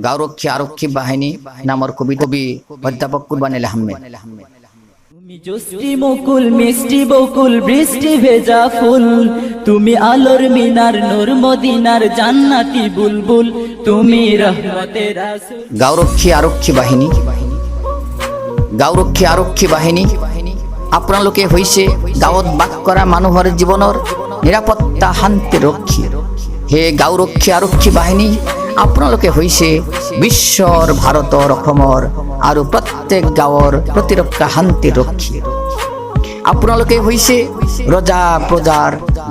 গাঁওরক্ষী আরক্ষী বাহিনী নামৰ কবি অধ্যাপক কুরবান আলী আহমেদ। তুমি জোস্তি মুকুল মিষ্টি বকুল বৃষ্টি ভেজা ফুল, তুমি আলোর মিনার নূর মদিনার জান্নাতি বুলবুল, তুমি রহমতের রাসূল। গাঁওরক্ষী আৰক্ষী বাহিনী আপোনালোকে হৈছে গাঁৱত বাস কৰা মানুহৰ জীৱনৰ নিৰাপত্তা শান্তিৰ ৰক্ষী। হে গাঁওৰক্ষী আৰক্ষী বাহিনী, আপোনালোকে হৈছে বিশ্বৰ ভাৰতৰ অসমৰ আৰু প্ৰত্যেক গাঁৱৰ প্ৰতিৰক্ষা শান্তিৰ ৰক্ষী। আপোনালোকে হৈছে ৰজা প্ৰজাৰ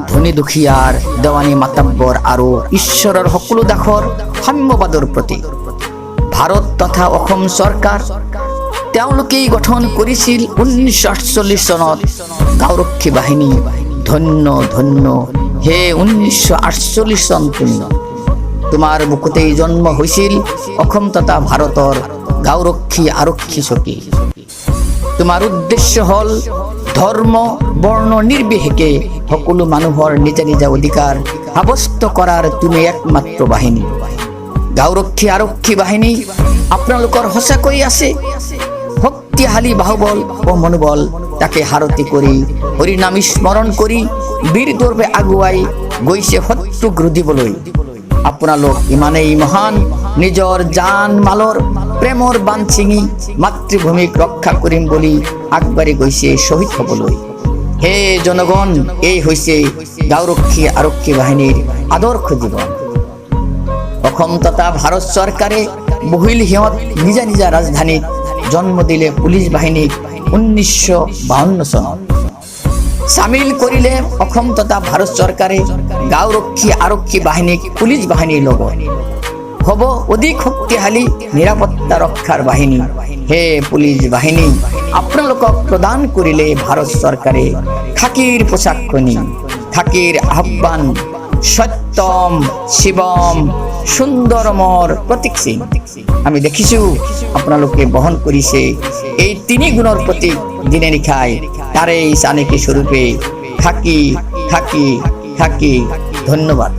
ধনী দুখীয়াৰ দেৱানী মাতাব্বৰ আৰু ঈশ্বৰৰ সকলো দাসৰ সাম্যবাদৰ প্ৰতীক। ভাৰত তথা অসম চৰকাৰ তেওঁলোকেই গঠন কৰিছিল 1948 চনত গাঁওৰক্ষী বাহিনী। ধন্য ধন্য হে 1948 চন, তোমাৰ বুকুতেই জন্ম হৈছিল অসম তথা ভাৰতৰ গাঁওৰক্ষী আৰক্ষী চকী। তোমাৰ উদ্দেশ্য হল ধৰ্ম বৰ্ণ নিৰ্বিশেষে সকলো মানুহৰ নিজা নিজা অধিকাৰ সাব্যস্ত কৰাৰ তুমি একমাত্ৰ বাহিনী। গাঁওৰক্ষী আৰক্ষী বাহিনী আপোনালোকৰ সঁচাকৈ আছে শক্তিশালী বাহুবল ও মনোবল। তাকে হাৰতি কৰি হৰিনাম স্মৰণ কৰি বীৰদৰ্পে আগুৱাই গৈছে শত্ৰুক ৰুধিবলৈ। আপোনালোক ইমানেই মহান, নিজৰ জান মালৰ প্ৰেমৰ বান্ধ ছিঙি মাতৃভূমিক ৰক্ষা কৰিম বুলি আগবাঢ়ি গৈছে শ্বহীদ হ'বলৈ। হে জনগণ, এই হৈছে গাঁওৰক্ষী আৰক্ষী বাহিনীৰ আদৰ্শ জীৱন। অসম তথা ভাৰত চৰকাৰে বহিল সিহঁত নিজা নিজা ৰাজধানীত জন্ম দিলে পুলিচ বাহিনীক 1952 চনত। সামিল কৰিলে অসম তথা ভাৰত চৰকাৰে গাঁওৰক্ষী আৰক্ষী বাহিনীক পুলিচ বাহিনীৰ লগত। হ'ব অধিক শক্তিশালী নিৰাপত্তা ৰক্ষাৰ বাহিনী। হে পুলিচ বাহিনী, আপোনালোকক প্ৰদান কৰিলে ভাৰত চৰকাৰে খাকীৰ পোচাকনি, খাকীৰ আহ্বান, সত্যম শিৱম সুন্দৰমৰ প্ৰতীক চিন। আমি দেখিছো আপোনালোকে বহন কৰিছে এই 3 গুণৰ প্ৰতীক দিনে নিশাই, তাৰে চানেকি স্বৰূপে খাকী খাকী খাকী। ধন্যবাদ।